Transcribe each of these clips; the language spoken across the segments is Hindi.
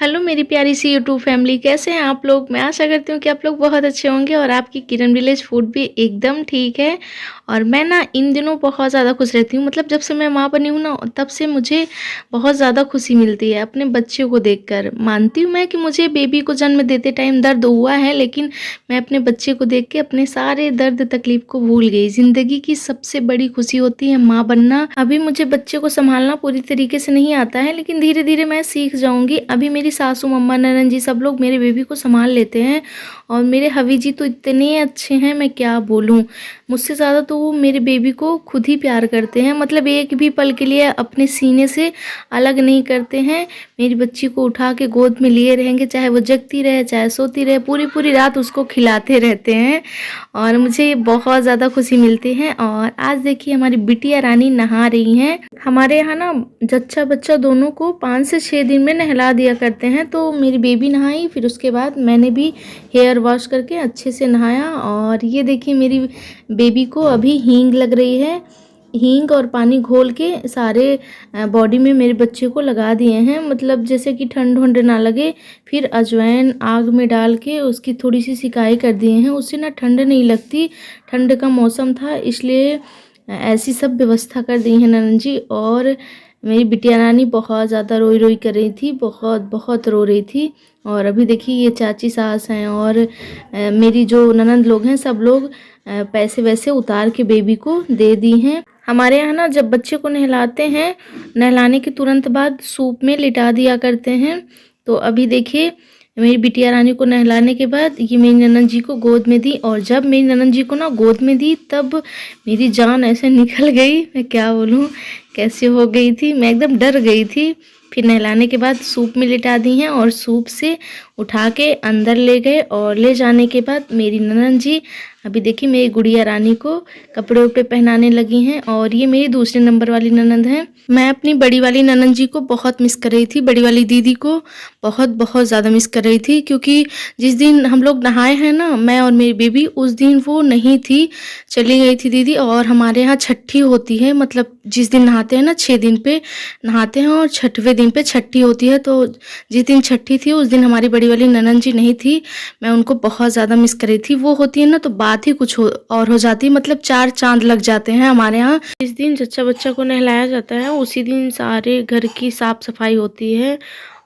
हेलो मेरी प्यारी सी यूट्यूब फैमिली, कैसे हैं आप लोग। मैं आशा करती हूँ कि आप लोग बहुत अच्छे होंगे और आपकी किरण विलेज फूड भी एकदम ठीक है। और मैं ना इन दिनों बहुत ज़्यादा खुश रहती हूँ, मतलब जब से मैं माँ बनी हूँ ना तब से मुझे बहुत ज़्यादा खुशी मिलती है अपने बच्चे को देखकर। मानती हूँ मैं कि मुझे बेबी को जन्म देते टाइम दर्द हुआ है, लेकिन मैं अपने बच्चे को देख के अपने सारे दर्द तकलीफ को भूल गई। ज़िंदगी की सबसे बड़ी खुशी होती है माँ बनना। अभी मुझे बच्चे को संभालना पूरी तरीके से नहीं आता है, लेकिन धीरे धीरे मैं सीख जाऊँगी। अभी मेरी सासू, मम्मा, ननद जी सब लोग मेरे बेबी को संभाल लेते हैं और मेरे हवी जी तो इतने अच्छे हैं, मैं क्या बोलूँ। मुझसे ज़्यादा तो वो मेरे बेबी को खुद ही प्यार करते हैं, मतलब एक भी पल के लिए अपने सीने से अलग नहीं करते हैं। मेरी बच्ची को उठा के गोद में लिए रहेंगे, चाहे वो जगती रहे चाहे सोती रहे, पूरी पूरी रात उसको खिलाते रहते हैं और मुझे बहुत ज़्यादा खुशी मिलती है। और आज देखिए हमारी बिटिया रानी नहा रही हैं। हमारे यहाँ ना जच्चा बच्चा दोनों को 5 से 6 दिन में नहला दिया करते हैं। तो मेरी बेबी नहाई, फिर उसके बाद मैंने भी हेयर वॉश करके अच्छे से नहाया। और ये देखिए मेरी बेबी को अभी हींग लग रही है। हींग और पानी घोल के सारे बॉडी में मेरे बच्चे को लगा दिए हैं, मतलब जैसे कि ठंड वंड ना लगे। फिर अजवाइन आग में डाल के उसकी थोड़ी सी सिकाई कर दिए हैं, उससे ना ठंड नहीं लगती। ठंड का मौसम था इसलिए ऐसी सब व्यवस्था कर दी है ननद जी। और मेरी बिटिया रानी बहुत ज़्यादा रोई रोई कर रही थी, बहुत बहुत रो रही थी। और अभी देखिए ये चाची सास हैं और मेरी जो ननद लोग हैं सब लोग पैसे वैसे उतार के बेबी को दे दी हैं। हमारे यहाँ ना जब बच्चे को नहलाते हैं, नहलाने के तुरंत बाद सूप में लिटा दिया करते हैं। तो अभी देखिए मेरी बिटिया रानी को नहलाने के बाद ये मेरी ननद जी को गोद में दी, और जब मेरी ननद जी को ना गोद में दी तब मेरी जान ऐसे निकल गई, मैं क्या बोलूँ कैसे हो गई थी, मैं एकदम डर गई थी। फिर नहलाने के बाद सूप में लिटा दी हैं और सूप से उठा के अंदर ले गए। और ले जाने के बाद मेरी ननद जी अभी देखिए मेरी गुड़िया रानी को कपड़े उपड़े पहनाने लगी हैं। और ये मेरी दूसरे नंबर वाली ननद हैं। मैं अपनी बड़ी वाली ननद जी को बहुत मिस कर रही थी, बड़ी वाली दीदी को बहुत बहुत ज़्यादा मिस कर रही थी, क्योंकि जिस दिन हम लोग नहाए हैं ना मैं और मेरी बेबी, उस दिन वो नहीं थी, चली गई थी दीदी। और हमारे यहाँ छठी होती है, मतलब जिस दिन नहाते हैं ना 6 दिन पे नहाते हैं और 6वें दिन पे छठी होती है। तो जिस दिन छठी थी उस दिन हमारी बड़ी वाली ननद जी नहीं थी, मैं उनको बहुत ज़्यादा मिस कर रही थी। वो होती है ना तो बात ही कुछ और हो जाती है, मतलब 4 चांद लग जाते हैं हमारे यहाँ। जिस दिन जच्चा बच्चा को नहलाया जाता है उसी दिन सारे घर की साफ सफाई होती है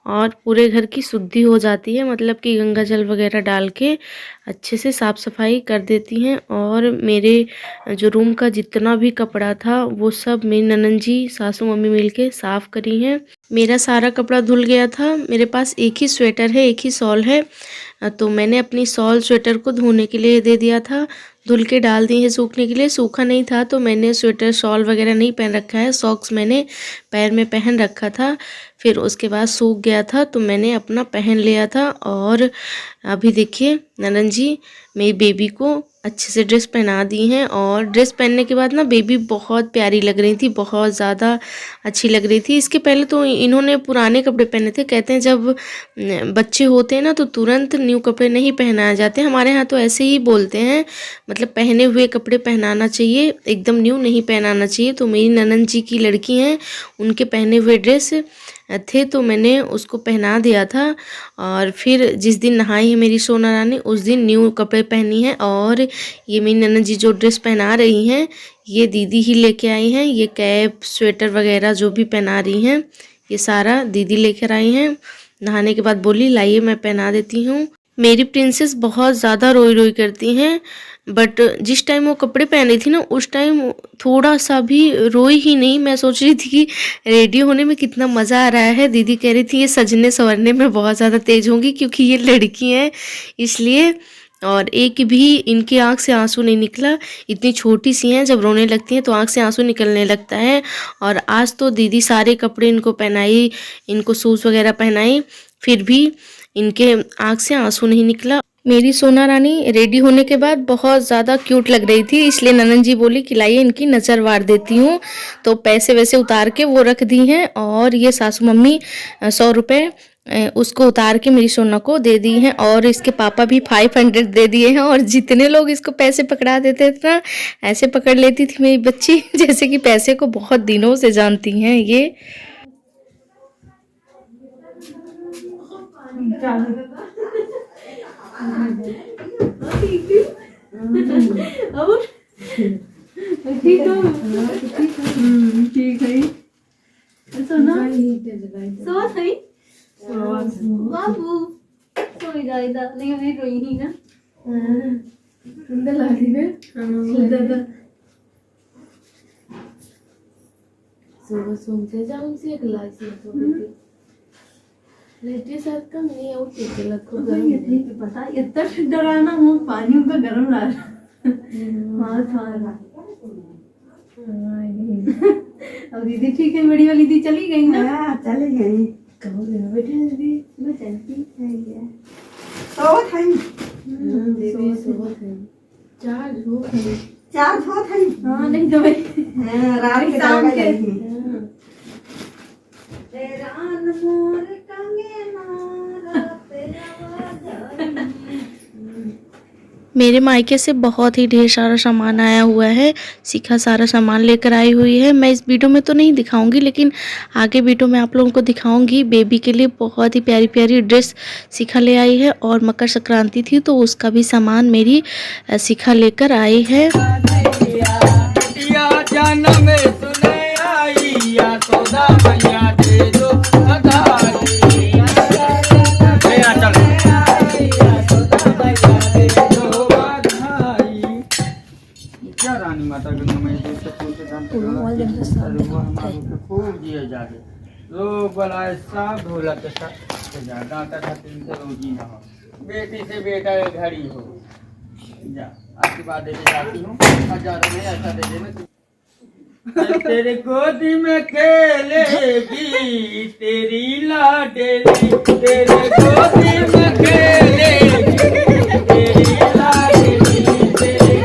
और पूरे घर की शुद्धि हो जाती है, मतलब कि गंगा जल वगैरह डाल के अच्छे से साफ़ सफाई कर देती हैं। और मेरे जो रूम का जितना भी कपड़ा था वो सब मेरी ननद जी सासू मम्मी मिलके साफ़ करी हैं। मेरा सारा कपड़ा धुल गया था, मेरे पास एक ही स्वेटर है, एक ही शॉल है, तो मैंने अपनी शॉल स्वेटर को धोने के लिए दे दिया था, धुल के डाल दी है सूखने के लिए। सूखा नहीं था तो मैंने स्वेटर शॉल वगैरह नहीं पहन रखा है, सॉक्स मैंने पैर में पहन रखा था। फिर उसके बाद सूख गया था तो मैंने अपना पहन लिया था। और अभी देखिए ननद जी मेरी बेबी को अच्छे से ड्रेस पहना दी हैं। और ड्रेस पहनने के बाद ना बेबी बहुत प्यारी लग रही थी, बहुत ज़्यादा अच्छी लग रही थी। इसके पहले तो इन्होंने पुराने कपड़े पहने थे, कहते हैं जब बच्चे होते हैं ना तो तुरंत न्यू कपड़े नहीं पहनाए जाते, हमारे यहाँ तो ऐसे ही बोलते हैं, मतलब पहने हुए कपड़े पहनाना चाहिए, एकदम न्यू नहीं पहनाना चाहिए। तो मेरी ननद जी की लड़की हैं, उनके पहने हुए ड्रेस थे तो मैंने उसको पहना दिया था। और फिर जिस दिन नहाई है मेरी सोना रानी उस दिन न्यू कपड़े पहनी है। और ये मेरी ननद जी जो ड्रेस पहना रही हैं ये दीदी ही लेके आई हैं, ये कैप स्वेटर वगैरह जो भी पहना रही हैं ये सारा दीदी लेकर आई हैं। नहाने के बाद बोली लाइए मैं पहना देती हूँ। मेरी प्रिंसेस बहुत ज़्यादा रोई रोई करती हैं, बट जिस टाइम वो कपड़े पहनी थी ना उस टाइम थोड़ा सा भी रोई ही नहीं। मैं सोच रही थी कि रेडी होने में कितना मज़ा आ रहा है। दीदी कह रही थी ये सजने संवरने में बहुत ज़्यादा तेज होंगी क्योंकि ये लड़की हैं इसलिए। और एक भी इनकी आँख से आंसू नहीं निकला, इतनी छोटी सी हैं, जब रोने लगती हैं तो आँख से आंसू निकलने लगता है। और आज तो दीदी सारे कपड़े इनको पहनाई, इनको शूज़ वगैरह पहनाई, फिर भी इनके आँख से आंसू नहीं निकला। मेरी सोना रानी रेडी होने के बाद बहुत ज़्यादा क्यूट लग रही थी, इसलिए ननद जी बोली कि लाइए इनकी नज़र वार देती हूँ। तो पैसे वैसे उतार के वो रख दी हैं। और ये सासू मम्मी 100 रुपये उसको उतार के मेरी सोना को दे दी हैं और इसके पापा भी 500 दे दिए हैं। और जितने लोग इसको पैसे पकड़ा देते थे ना, ऐसे पकड़ लेती थी मेरी बच्ची जैसे कि पैसे को बहुत दिनों से जानती हैं ये। ठीक है सोना सो सही बाबू सोई जाएगा नहीं मैं रोई ही ना सुंदर लग रही है सुंदर सुबह सोते जाऊं से एक लाइट से तो लेटे साथ का नहीं और के लगो गर्म नहीं पता इतना डराना हूं पानी उनका गर्म ला हां था अब दीदी ठीक है, बड़ी वाली दीदी चली गई ना? हाँ चली गई। कहाँ गई बेटी दीदी? मैं चलती है सोवत है दीदी सोवत है चार सोवत है हाँ नहीं तो भाई रात के शाम के तेरा अनमोल कंगे मारा तेरा मेरे मायके से बहुत ही ढेर सारा सामान आया हुआ है। शिखा सारा सामान लेकर आई हुई है। मैं इस वीडियो में तो नहीं दिखाऊंगी, लेकिन आगे वीडियो में आप लोगों को दिखाऊंगी। बेबी के लिए बहुत ही प्यारी प्यारी ड्रेस शिखा ले आई है और मकर संक्रांति थी तो उसका भी सामान मेरी शिखा लेकर आई है। रानी माता के खूब जिए जागे लोग बलाए सब ढोलक दांता खातिर से रोजी न हो, बेटी से बेटा घड़ी हो जा आशीर्वाद देते जाती हूँ। हजार में ऐसा दे देना तेरे गोदी में खेलेगी तेरी लाडली, तेरे गोदी में खेलेगी तेरी लाडली, तेरे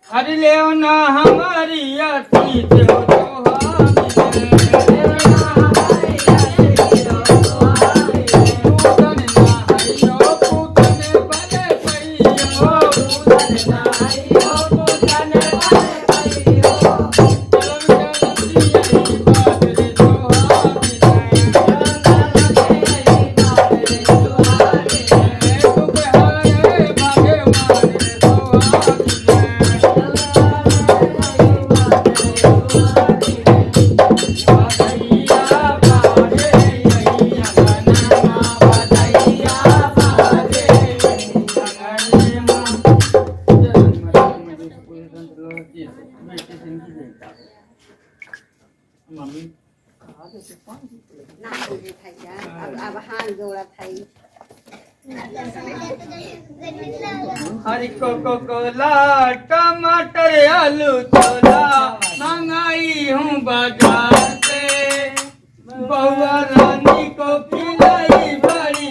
हरि ले ना हमारी अतीत हो हरी कोला टमाटर आलू छोला मंगाई हूँ बाजार से, बउआ रानी को खिलाई बड़ी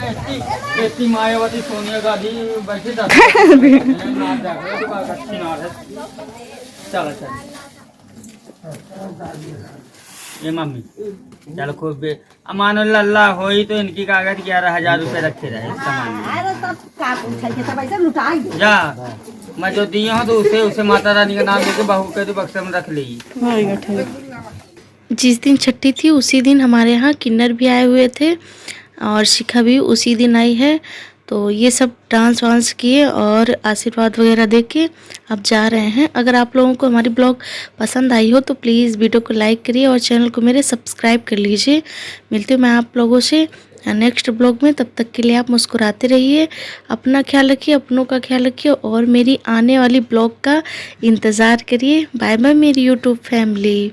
ऐसी मायावती सोनिया गांधी बैठी था नाच अच्छी नाच है। चलो चलो ये मम्मी चलो खूब अमानुल्लाह होई तो इनकी कागज 11,000 रुपए रखे रहे सामान में। अरे तब का पूछे के सब ऐसे लुटाई दे। जा मैं जो दिया हूँ तो उसे माता रानी का नाम लेके बहू के तो बक्से में रख ली। जिस दिन छठी थी उसी दिन हमारे यहाँ किन्नर भी आए हुए थे और शिखा भी उसी दिन आई है। तो ये सब डांस वांस किए और आशीर्वाद वगैरह दे के अब जा रहे हैं। अगर आप लोगों को हमारी ब्लॉग पसंद आई हो तो प्लीज़ वीडियो को लाइक करिए और चैनल को मेरे सब्सक्राइब कर लीजिए। मिलती हूँ मैं आप लोगों से नेक्स्ट ब्लॉग में। तब तक के लिए आप मुस्कुराते रहिए, अपना ख्याल रखिए, अपनों का ख्याल रखिए और मेरी आने वाली ब्लॉग का इंतज़ार करिए। बाय बाय मेरी यूट्यूब फैमिली।